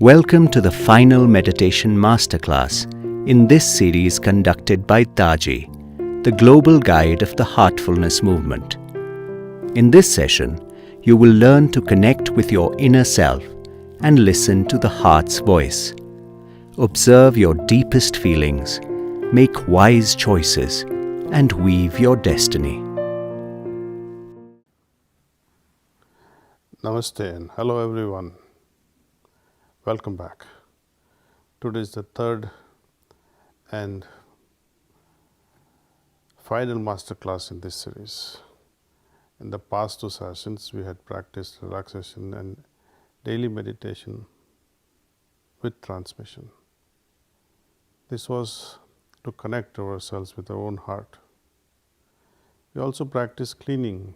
Welcome to the final meditation masterclass in this series conducted by Daaji, the global guide of the Heartfulness movement. In this session, you will learn to connect with your inner self and listen to the heart's voice. Observe your deepest feelings, make wise choices, and weave your destiny. Namaste and hello everyone. Welcome back. Today is the third and final masterclass in this series. In the past two sessions, we had practiced relaxation and daily meditation with transmission. This was to connect ourselves with our own heart. We also practiced cleaning,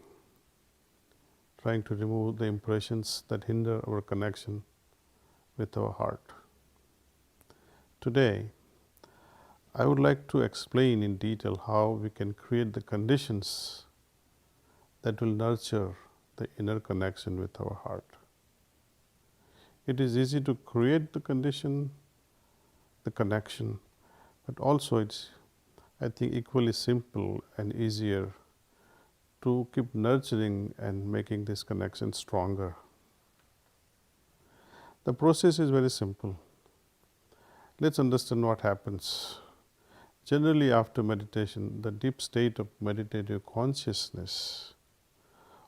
trying to remove the impressions that hinder our connection with our heart. Today, I would like to explain in detail how we can create the conditions that will nurture the inner connection with our heart. It is easy to create the connection, but also it's, I think, equally simple and easier to keep nurturing and making this connection stronger. The process is very simple. Let's understand what happens. Generally, after meditation, the deep state of meditative consciousness,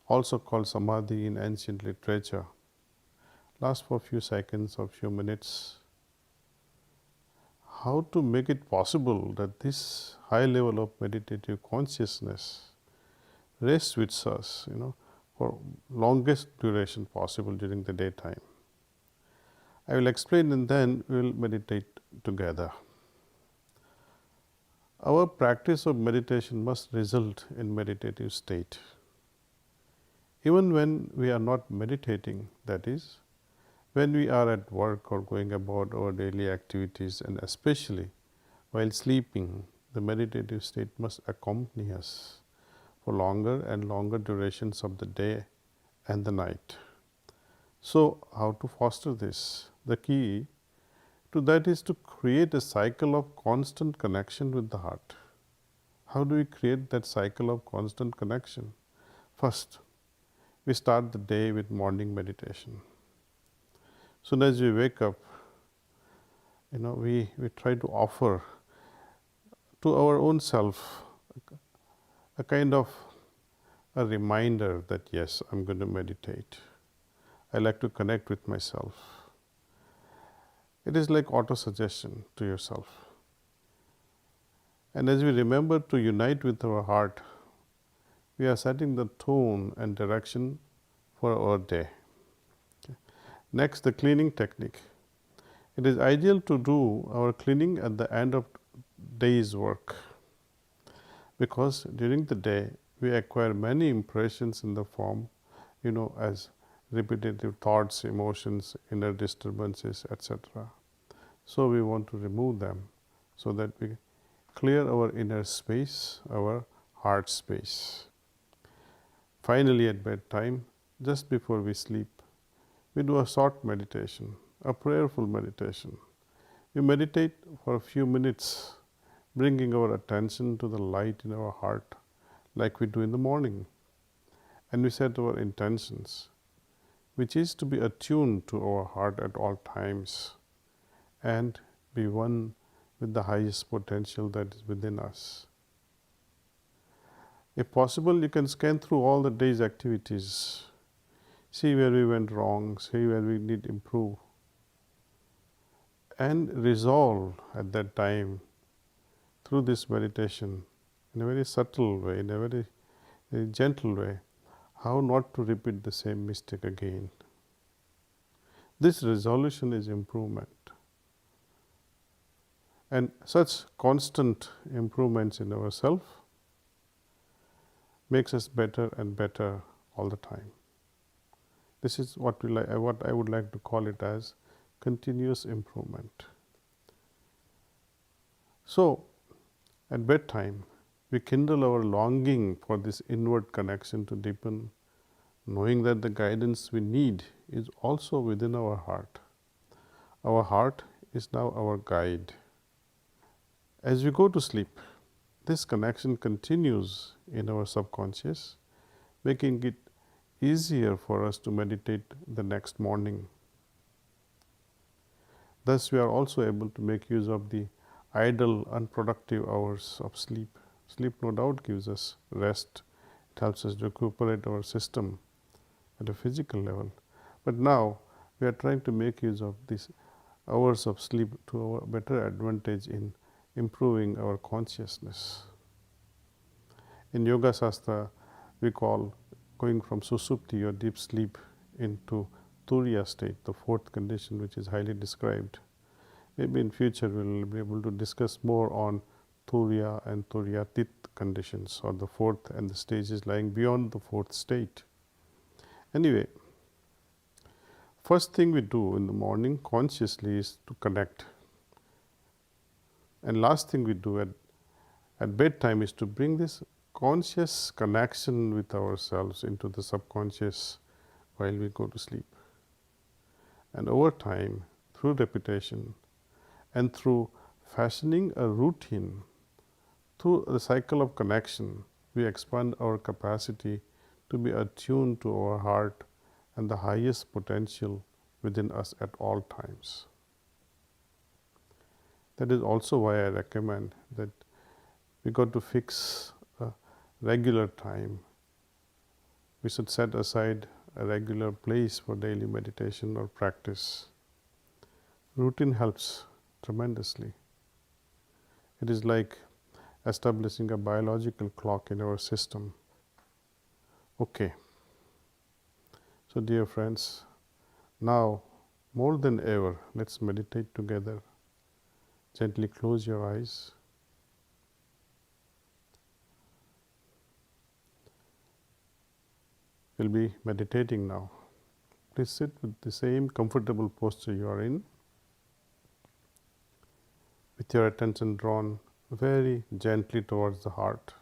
also called samadhi in ancient literature, lasts for a few seconds or few minutes. How to make it possible that this high level of meditative consciousness rests with us, for longest duration possible during the daytime? I will explain and then we will meditate together. Our practice of meditation must result in meditative state. Even when we are not meditating, that is, when we are at work or going about our daily activities, and especially while sleeping, the meditative state must accompany us for longer and longer durations of the day and the night. So, how to foster this? The key to that is to create a cycle of constant connection with the heart. How do we create that cycle of constant connection? First, we start the day with morning meditation. Soon as we wake up, we try to offer to our own self a kind of a reminder that yes, I'm going to meditate. I like to connect with myself. It is like auto-suggestion to yourself. And as we remember to unite with our heart, we are setting the tone and direction for our day. Next, the cleaning technique. It is ideal to do our cleaning at the end of day's work, because during the day we acquire many impressions in the form, as repetitive thoughts, emotions, inner disturbances, etc. So we want to remove them so that we clear our inner space, our heart space. Finally, at bedtime, just before we sleep, we do a short meditation, a prayerful meditation. We meditate for a few minutes, bringing our attention to the light in our heart like we do in the morning. And we set our intentions, which is to be attuned to our heart at all times and be one with the highest potential that is within us. If possible, you can scan through all the day's activities, see where we went wrong, see where we need to improve, and resolve at that time through this meditation in a very subtle way, in a very gentle way, how not to repeat the same mistake again. This resolution is improvement. And such constant improvements in ourselves makes us better and better all the time. This is what I would like to call it as continuous improvement. So, at bedtime, we kindle our longing for this inward connection to deepen, knowing that the guidance we need is also within our heart. Our heart is now our guide. As we go to sleep, this connection continues in our subconscious, making it easier for us to meditate the next morning. Thus, we are also able to make use of the idle, unproductive hours of sleep. Sleep, no doubt, gives us rest. It helps us recuperate our system at a physical level. But now, we are trying to make use of these hours of sleep to our better advantage in improving our consciousness. In Yoga Shastra, we call going from susupti or deep sleep into turiya state, the fourth condition, which is highly described. Maybe in future we will be able to discuss more on turiya and turiyatit conditions, or the fourth and the stages lying beyond the fourth state. Anyway, first thing we do in the morning consciously is to connect. And last thing we do at bedtime is to bring this conscious connection with ourselves into the subconscious while we go to sleep. And over time, through repetition and through fashioning a routine, through the cycle of connection, we expand our capacity to be attuned to our heart and the highest potential within us at all times. That is also why I recommend that we got to fix a regular time. We should set aside a regular place for daily meditation or practice. Routine helps tremendously. It is like establishing a biological clock in our system. Okay. So, dear friends, now more than ever, let's meditate together. Gently close your eyes. We'll be meditating now. Please sit with the same comfortable posture you are in, with your attention drawn very gently towards the heart.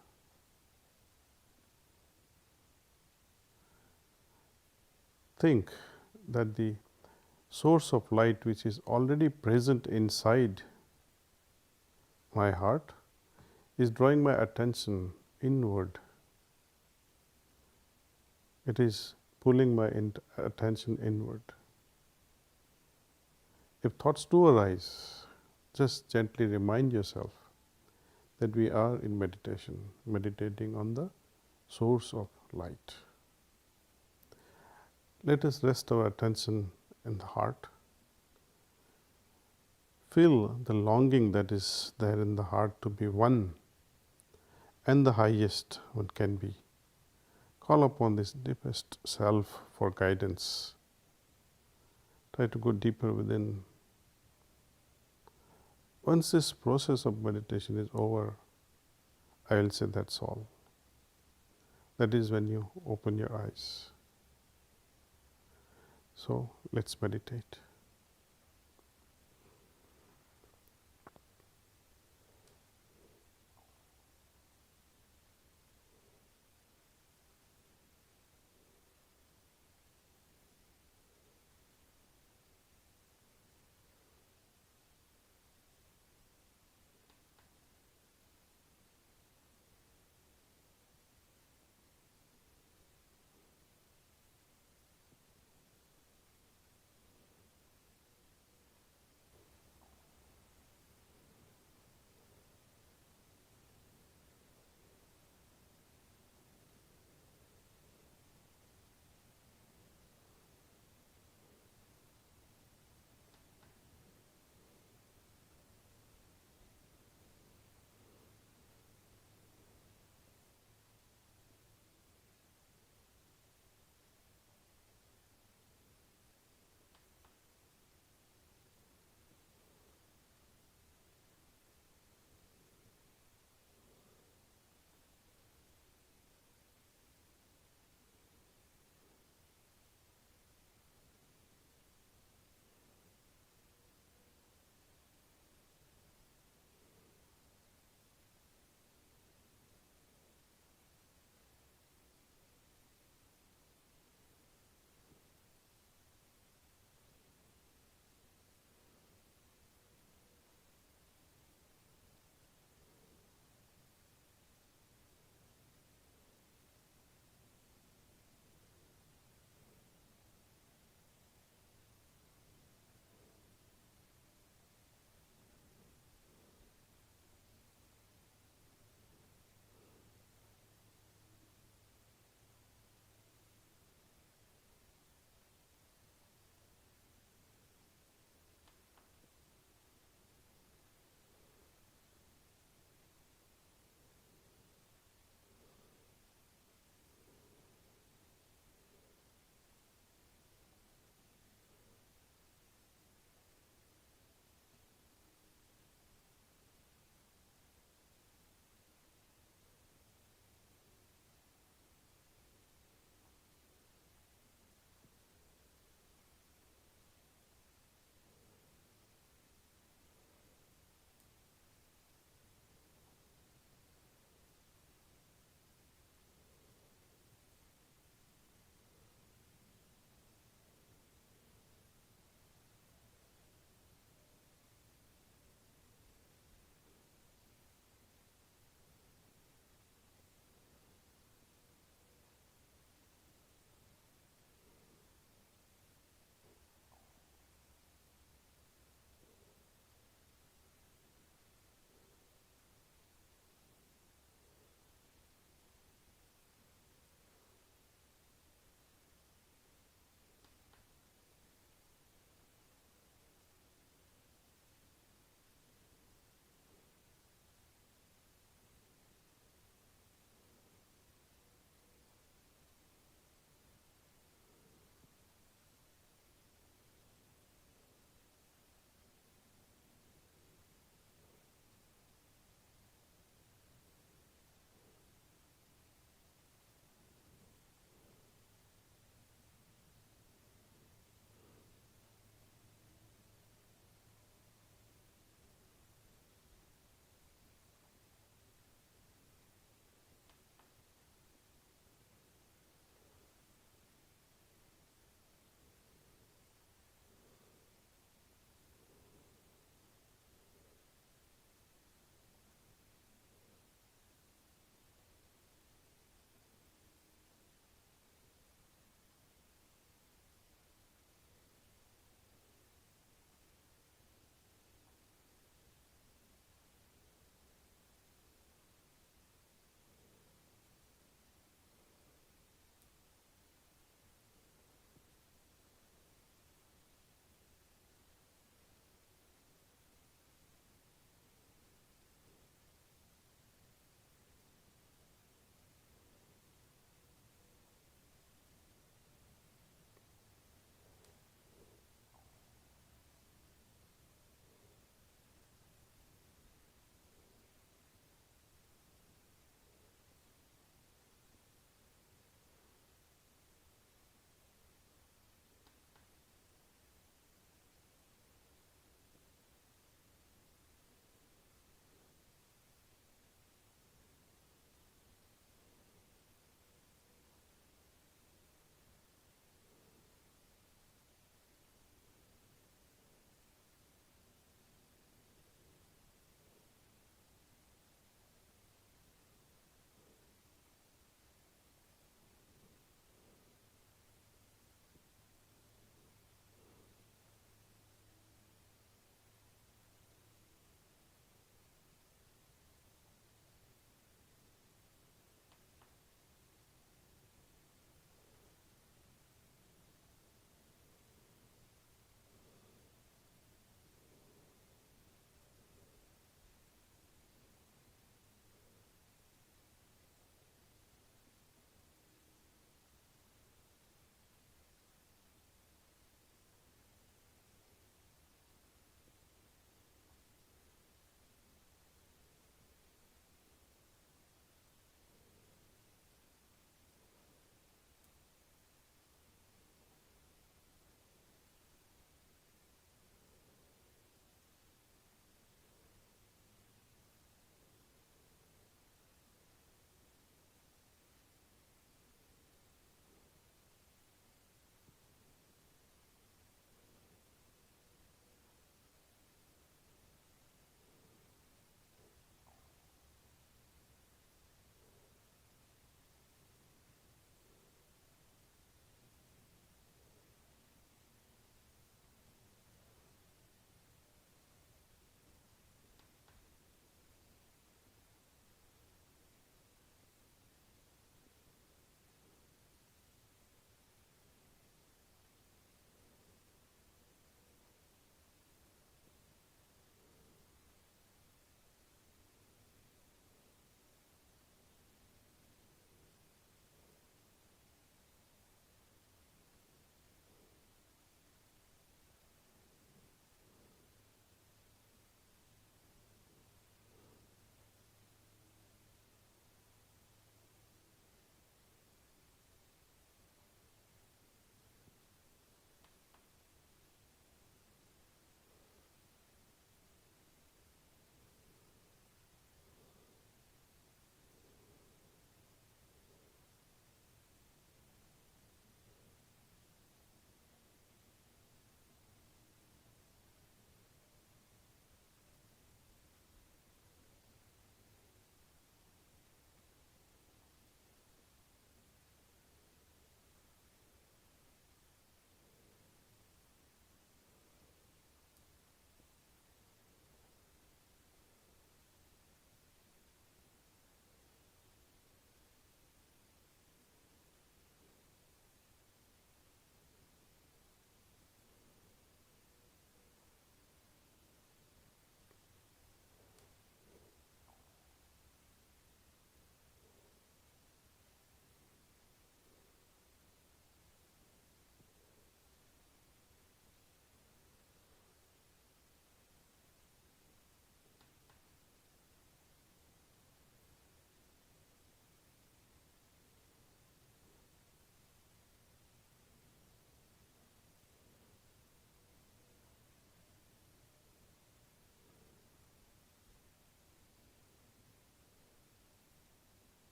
Think that the source of light which is already present inside my heart is drawing my attention inward. It is pulling my attention inward. If thoughts do arise, just gently remind yourself that we are in meditation, meditating on the source of light. Let us rest our attention in the heart. Feel the longing that is there in the heart to be one and the highest one can be. Call upon this deepest self for guidance. Try to go deeper within. Once this process of meditation is over, I will say that's all. That is when you open your eyes. So, let's meditate.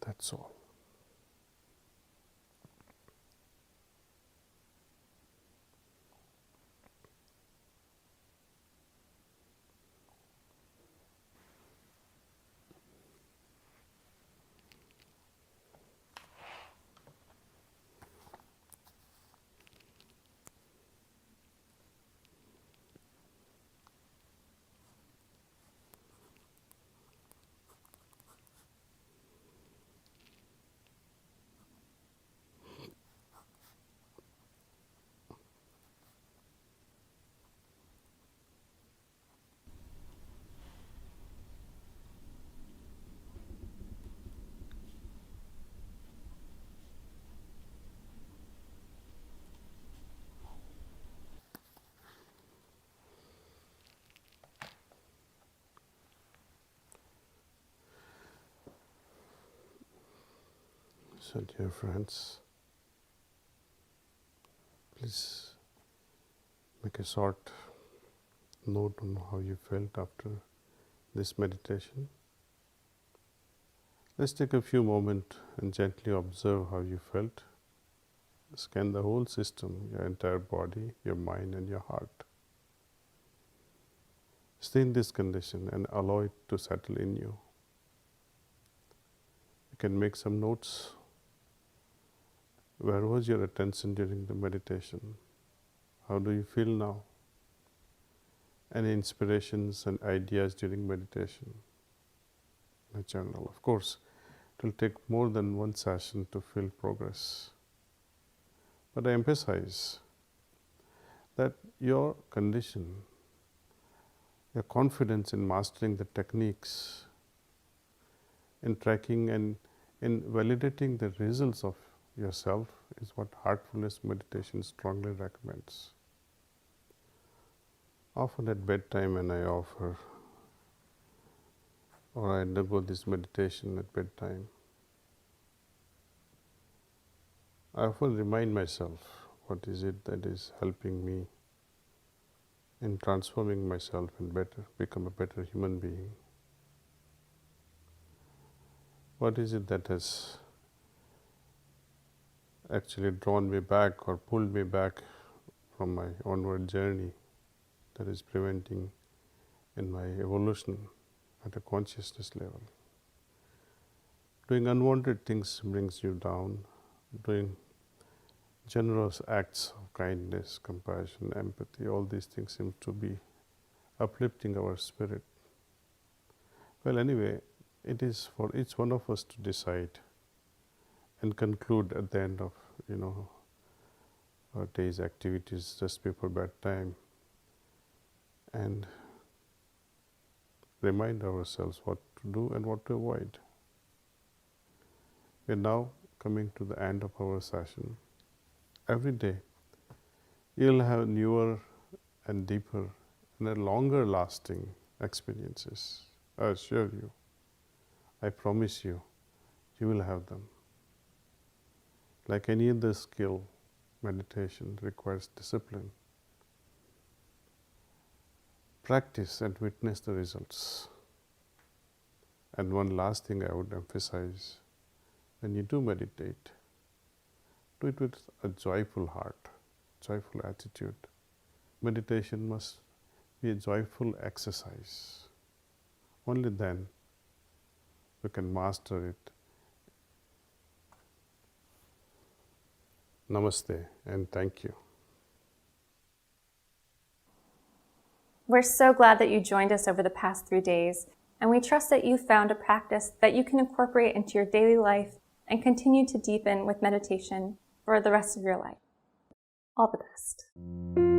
That's all. So, dear friends, please make a short note on how you felt after this meditation. Let's take a few moments and gently observe how you felt. Scan the whole system, your entire body, your mind, and your heart. Stay in this condition and allow it to settle in you. You can make some notes. Where was your attention during the meditation? How do you feel now? Any inspirations and ideas during meditation? In a journal. Of course, it will take more than one session to feel progress. But I emphasize that your condition, your confidence in mastering the techniques, in tracking and in validating the results of yourself is what Heartfulness meditation strongly recommends. Often at bedtime when I offer or I undergo this meditation at bedtime, I often remind myself what is it that is helping me in transforming myself and become a better human being. What is it that has actually drawn me back or pulled me back from my onward journey that is preventing in my evolution at a consciousness level. Doing unwanted things brings you down. Doing generous acts of kindness, compassion, empathy, all these things seem to be uplifting our spirit. Well, anyway, it is for each one of us to decide and conclude at the end of our day's activities just before bedtime and remind ourselves what to do and what to avoid. We are now coming to the end of our session. Every day you'll have newer and deeper and longer lasting experiences. I assure you, I promise you, you will have them. Like any other skill, meditation requires discipline. Practice and witness the results. And one last thing I would emphasize, when you do meditate, do it with a joyful heart, joyful attitude. Meditation must be a joyful exercise. Only then we can master it. Namaste and thank you. We're so glad that you joined us over the past 3 days, and we trust that you found a practice that you can incorporate into your daily life and continue to deepen with meditation for the rest of your life. All the best.